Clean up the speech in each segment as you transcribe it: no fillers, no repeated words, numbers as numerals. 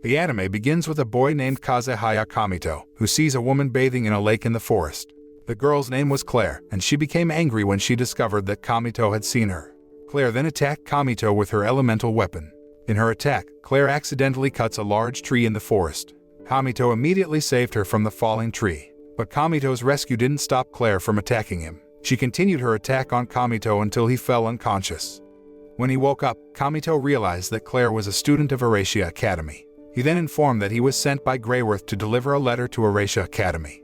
The anime begins with a boy named Kazehaya Kamito, who sees a woman bathing in a lake in the forest. The girl's name was Claire, and she became angry when she discovered that Kamito had seen her. Claire then attacked Kamito with her elemental weapon. In her attack, Claire accidentally cuts a large tree in the forest. Kamito immediately saved her from the falling tree. But Kamito's rescue didn't stop Claire from attacking him. She continued her attack on Kamito until he fell unconscious. When he woke up, Kamito realized that Claire was a student of Areishia Academy. He then informed that he was sent by Greyworth to deliver a letter to Areishia Academy.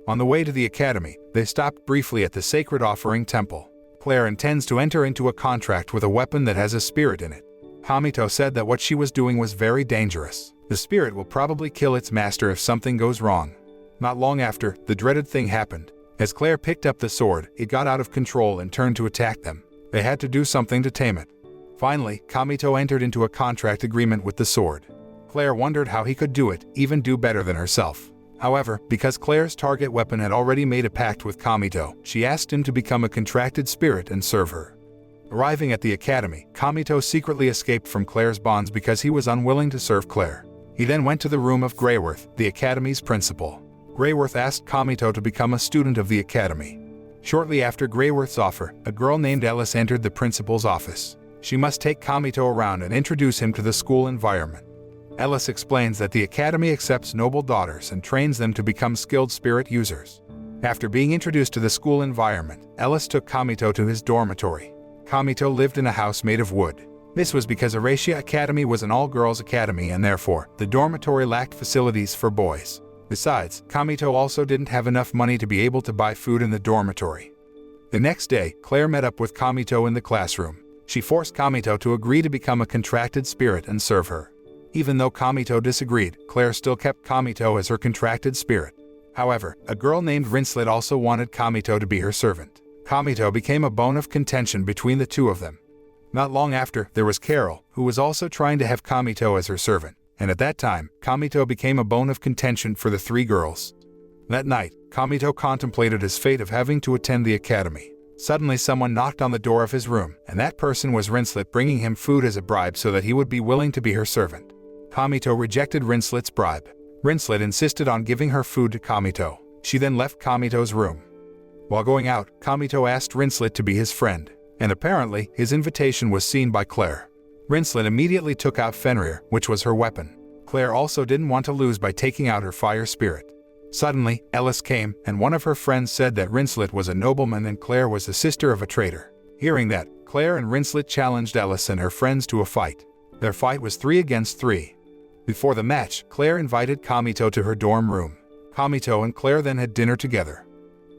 On the way to the academy, they stopped briefly at the Sacred Offering Temple. Claire intends to enter into a contract with a weapon that has a spirit in it. Kamito said that what she was doing was very dangerous. The spirit will probably kill its master if something goes wrong. Not long after, the dreaded thing happened. As Claire picked up the sword, it got out of control and turned to attack them. They had to do something to tame it. Finally, Kamito entered into a contract agreement with the sword. Claire wondered how he could do it, even do better than herself. However, because Claire's target weapon had already made a pact with Kamito, she asked him to become a contracted spirit and serve her. Arriving at the academy, Kamito secretly escaped from Claire's bonds because he was unwilling to serve Claire. He then went to the room of Greyworth, the academy's principal. Greyworth asked Kamito to become a student of the academy. Shortly after Greyworth's offer, a girl named Ellis entered the principal's office. She must take Kamito around and introduce him to the school environment. Ellis explains that the academy accepts noble daughters and trains them to become skilled spirit users. After being introduced to the school environment, Ellis took Kamito to his dormitory. Kamito lived in a house made of wood. This was because Areishia Academy was an all-girls academy and therefore, the dormitory lacked facilities for boys. Besides, Kamito also didn't have enough money to be able to buy food in the dormitory. The next day, Claire met up with Kamito in the classroom. She forced Kamito to agree to become a contracted spirit and serve her. Even though Kamito disagreed, Claire still kept Kamito as her contracted spirit. However, a girl named Rinslet also wanted Kamito to be her servant. Kamito became a bone of contention between the two of them. Not long after, there was Carol, who was also trying to have Kamito as her servant, and at that time, Kamito became a bone of contention for the three girls. That night, Kamito contemplated his fate of having to attend the academy. Suddenly someone knocked on the door of his room, and that person was Rinslet, bringing him food as a bribe so that he would be willing to be her servant. Kamito rejected Rinslet's bribe. Rinslet insisted on giving her food to Kamito. She then left Kamito's room. While going out, Kamito asked Rinslet to be his friend, and apparently, his invitation was seen by Claire. Rinslet immediately took out Fenrir, which was her weapon. Claire also didn't want to lose by taking out her fire spirit. Suddenly, Ellis came, and one of her friends said that Rinslet was a nobleman and Claire was the sister of a traitor. Hearing that, Claire and Rinslet challenged Ellis and her friends to a fight. Their fight was 3 against 3. Before the match, Claire invited Kamito to her dorm room. Kamito and Claire then had dinner together.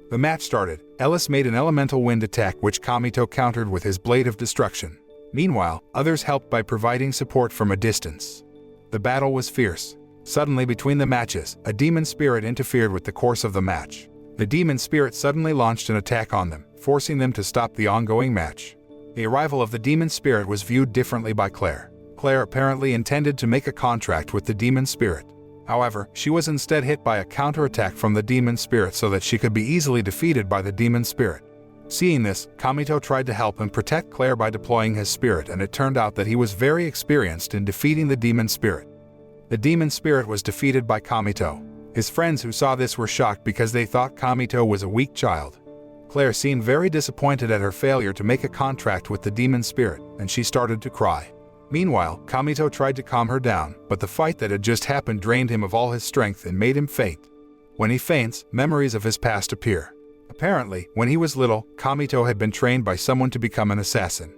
The match started. Ellis made an elemental wind attack which Kamito countered with his blade of destruction. Meanwhile, others helped by providing support from a distance. The battle was fierce. Suddenly between the matches, a demon spirit interfered with the course of the match. The demon spirit suddenly launched an attack on them, forcing them to stop the ongoing match. The arrival of the demon spirit was viewed differently by Claire. Claire apparently intended to make a contract with the demon spirit. However, she was instead hit by a counterattack from the demon spirit so that she could be easily defeated by the demon spirit. Seeing this, Kamito tried to help and protect Claire by deploying his spirit, and it turned out that he was very experienced in defeating the demon spirit. The demon spirit was defeated by Kamito. His friends who saw this were shocked because they thought Kamito was a weak child. Claire seemed very disappointed at her failure to make a contract with the demon spirit, and she started to cry. Meanwhile, Kamito tried to calm her down, but the fight that had just happened drained him of all his strength and made him faint. When he faints, memories of his past appear. Apparently, when he was little, Kamito had been trained by someone to become an assassin.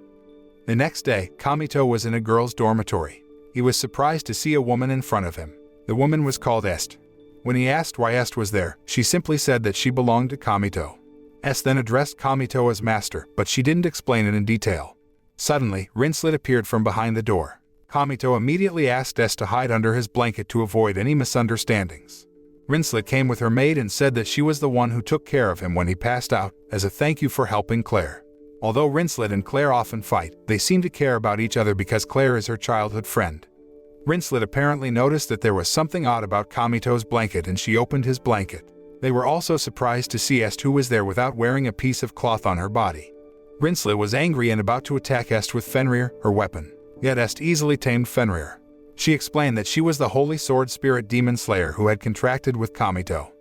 The next day, Kamito was in a girl's dormitory. He was surprised to see a woman in front of him. The woman was called Est. When he asked why Est was there, she simply said that she belonged to Kamito. Est then addressed Kamito as master, but she didn't explain it in detail. Suddenly, Rinslet appeared from behind the door. Kamito immediately asked Est to hide under his blanket to avoid any misunderstandings. Rinslet came with her maid and said that she was the one who took care of him when he passed out, as a thank you for helping Claire. Although Rinslet and Claire often fight, they seem to care about each other because Claire is her childhood friend. Rinslet apparently noticed that there was something odd about Kamito's blanket and she opened his blanket. They were also surprised to see Est, who was there without wearing a piece of cloth on her body. Rinslet was angry and about to attack Est with Fenrir, her weapon. Yet Est easily tamed Fenrir. She explained that she was the holy sword spirit demon slayer who had contracted with Kamito.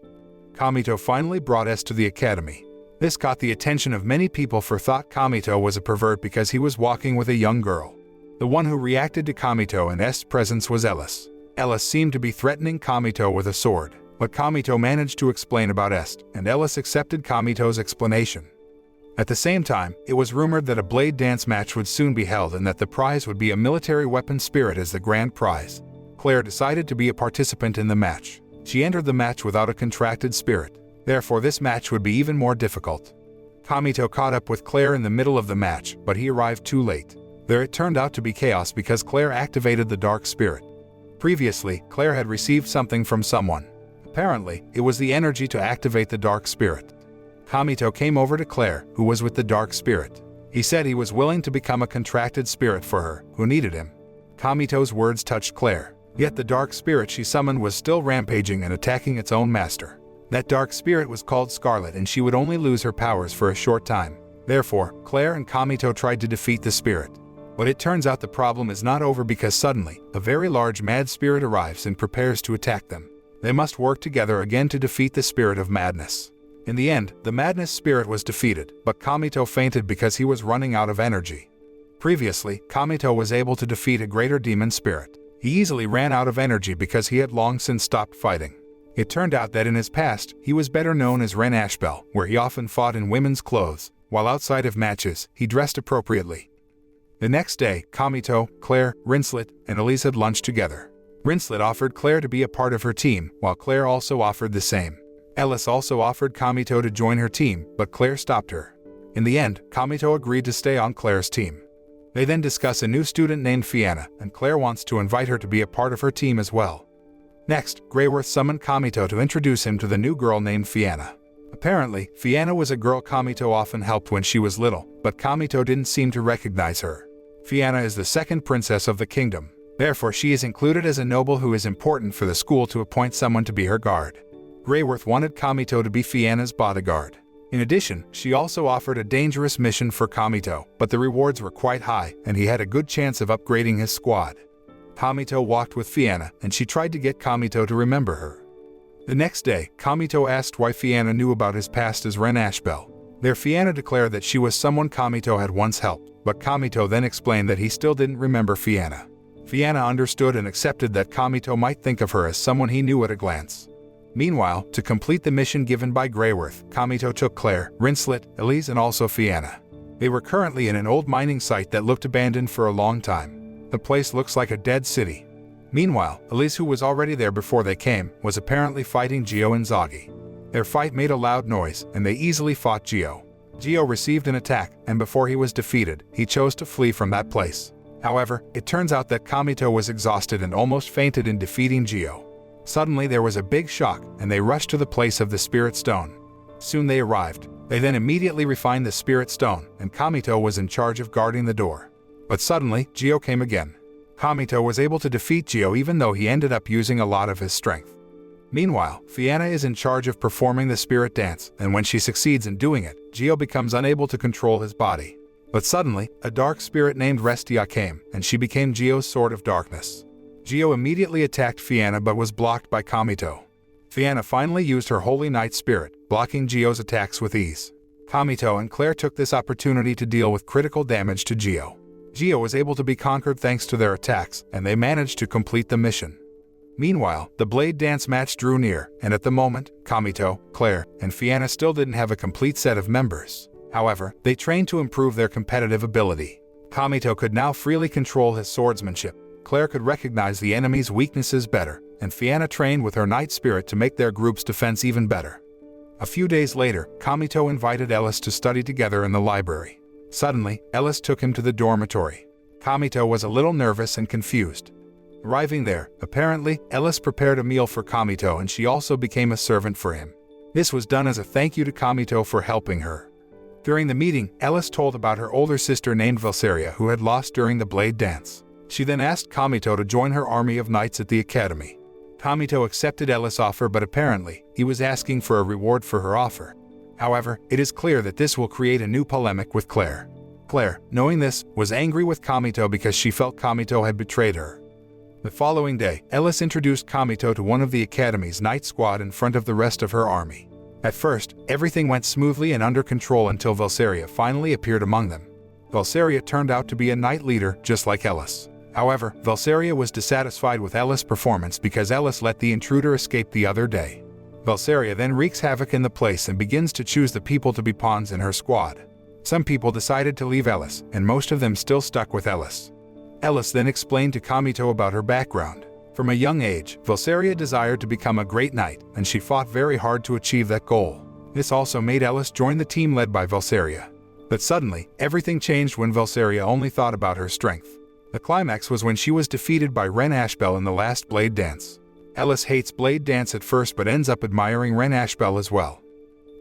Kamito finally brought S to the academy. This caught the attention of many people for thought Kamito was a pervert because he was walking with a young girl. The one who reacted to Kamito and S' presence was Ellis. Ellis seemed to be threatening Kamito with a sword, but Kamito managed to explain about S, and Ellis accepted Kamito's explanation. At the same time, it was rumored that a blade dance match would soon be held and that the prize would be a military weapon spirit as the grand prize. Claire decided to be a participant in the match. She entered the match without a contracted spirit. Therefore, this match would be even more difficult. Kamito caught up with Claire in the middle of the match, but he arrived too late. There it turned out to be chaos because Claire activated the dark spirit. Previously, Claire had received something from someone. Apparently, it was the energy to activate the dark spirit. Kamito came over to Claire, who was with the dark spirit. He said he was willing to become a contracted spirit for her, who needed him. Kamito's words touched Claire. Yet the dark spirit she summoned was still rampaging and attacking its own master. That dark spirit was called Scarlet and she would only lose her powers for a short time. Therefore, Claire and Kamito tried to defeat the spirit. But it turns out the problem is not over because suddenly, a very large mad spirit arrives and prepares to attack them. They must work together again to defeat the spirit of madness. In the end, the madness spirit was defeated, but Kamito fainted because he was running out of energy. Previously, Kamito was able to defeat a greater demon spirit. He easily ran out of energy because he had long since stopped fighting. It turned out that in his past, he was better known as Ren Ashbel, where he often fought in women's clothes, while outside of matches, he dressed appropriately. The next day, Kamito, Claire, Rinslet, and Elise had lunch together. Rinslet offered Claire to be a part of her team, while Claire also offered the same. Ellis also offered Kamito to join her team, but Claire stopped her. In the end, Kamito agreed to stay on Claire's team. They then discuss a new student named Fianna, and Claire wants to invite her to be a part of her team as well. Next, Greyworth summoned Kamito to introduce him to the new girl named Fianna. Apparently, Fianna was a girl Kamito often helped when she was little, but Kamito didn't seem to recognize her. Fianna is the second princess of the kingdom. Therefore, she is included as a noble who is important for the school to appoint someone to be her guard. Greyworth wanted Kamito to be Fianna's bodyguard. In addition, she also offered a dangerous mission for Kamito, but the rewards were quite high, and he had a good chance of upgrading his squad. Kamito walked with Fianna, and she tried to get Kamito to remember her. The next day, Kamito asked why Fianna knew about his past as Ren Ashbel. There, Fianna declared that she was someone Kamito had once helped, but Kamito then explained that he still didn't remember Fianna. Fianna understood and accepted that Kamito might think of her as someone he knew at a glance. Meanwhile, to complete the mission given by Greyworth, Kamito took Claire, Rinslet, Elise, and also Fianna. They were currently in an old mining site that looked abandoned for a long time. The place looks like a dead city. Meanwhile, Elise, who was already there before they came, was apparently fighting Gio and Zagi. Their fight made a loud noise, and they easily fought Gio. Gio received an attack, and before he was defeated, he chose to flee from that place. However, it turns out that Kamito was exhausted and almost fainted in defeating Gio. Suddenly there was a big shock, and they rushed to the place of the Spirit Stone. Soon they arrived. They then immediately refined the Spirit Stone, and Kamito was in charge of guarding the door. But suddenly, Gio came again. Kamito was able to defeat Gio even though he ended up using a lot of his strength. Meanwhile, Fianna is in charge of performing the spirit dance, and when she succeeds in doing it, Gio becomes unable to control his body. But suddenly, a dark spirit named Restia came, and she became Gio's Sword of Darkness. Gio immediately attacked Fianna but was blocked by Kamito. Fianna finally used her Holy Knight Spirit, blocking Gio's attacks with ease. Kamito and Claire took this opportunity to deal with critical damage to Gio. Gio was able to be conquered thanks to their attacks, and they managed to complete the mission. Meanwhile, the blade dance match drew near, and at the moment, Kamito, Claire, and Fianna still didn't have a complete set of members. However, they trained to improve their competitive ability. Kamito could now freely control his swordsmanship. Claire could recognize the enemy's weaknesses better, and Fianna trained with her Knight Spirit to make their group's defense even better. A few days later, Kamito invited Ellis to study together in the library. Suddenly, Ellis took him to the dormitory. Kamito was a little nervous and confused. Arriving there, apparently, Ellis prepared a meal for Kamito and she also became a servant for him. This was done as a thank you to Kamito for helping her. During the meeting, Ellis told about her older sister named Valseria who had lost during the blade dance. She then asked Kamito to join her army of knights at the academy. Kamito accepted Ellis' offer, but apparently, he was asking for a reward for her offer. However, it is clear that this will create a new polemic with Claire. Claire, knowing this, was angry with Kamito because she felt Kamito had betrayed her. The following day, Ellis introduced Kamito to one of the Academy's night squad in front of the rest of her army. At first, everything went smoothly and under control until Velsaria finally appeared among them. Velsaria turned out to be a night leader just like Ellis. However, Velsaria was dissatisfied with Ellis' performance because Ellis let the intruder escape the other day. Velsaria then wreaks havoc in the place and begins to choose the people to be pawns in her squad. Some people decided to leave Ellis, and most of them still stuck with Ellis. Ellis then explained to Kamito about her background. From a young age, Velsaria desired to become a great knight, and she fought very hard to achieve that goal. This also made Ellis join the team led by Velsaria. But suddenly, everything changed when Velsaria only thought about her strength. The climax was when she was defeated by Ren Ashbel in the last Blade Dance. Ellis hates Blade Dance at first but ends up admiring Ren Ashbel as well.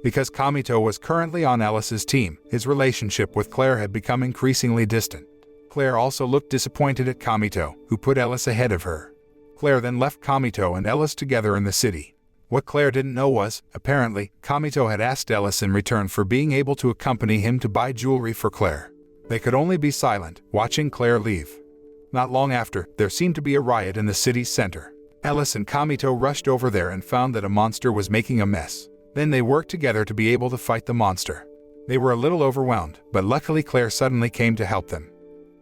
Because Kamito was currently on Ellis's team, his relationship with Claire had become increasingly distant. Claire also looked disappointed at Kamito, who put Ellis ahead of her. Claire then left Kamito and Ellis together in the city. What Claire didn't know was, apparently, Kamito had asked Ellis in return for being able to accompany him to buy jewelry for Claire. They could only be silent, watching Claire leave. Not long after, there seemed to be a riot in the city's center. Ellis and Kamito rushed over there and found that a monster was making a mess. Then they worked together to be able to fight the monster. They were a little overwhelmed, but luckily Claire suddenly came to help them.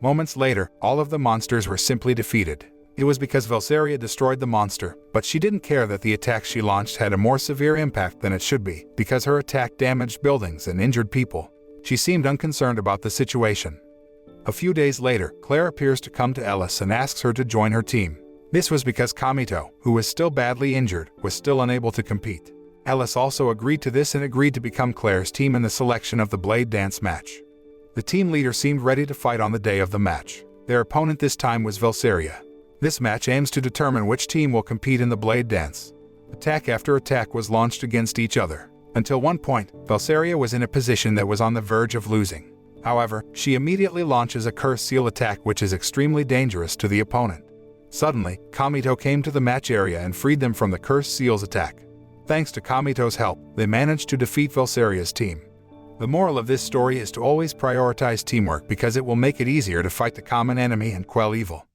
Moments later, all of the monsters were simply defeated. It was because Velsaria destroyed the monster, but she didn't care that the attack she launched had a more severe impact than it should be, because her attack damaged buildings and injured people. She seemed unconcerned about the situation. A few days later, Claire appears to come to Ellis and asks her to join her team. This was because Kamito, who was still badly injured, was still unable to compete. Ellis also agreed to this and agreed to become Claire's team in the selection of the Blade Dance match. The team leader seemed ready to fight on the day of the match. Their opponent this time was Velsaria. This match aims to determine which team will compete in the Blade Dance. Attack after attack was launched against each other. Until one point, Velsaria was in a position that was on the verge of losing. However, she immediately launches a Curse Seal attack which is extremely dangerous to the opponent. Suddenly, Kamito came to the match area and freed them from the Curse Seal's attack. Thanks to Kamito's help, they managed to defeat Velsaria's team. The moral of this story is to always prioritize teamwork because it will make it easier to fight the common enemy and quell evil.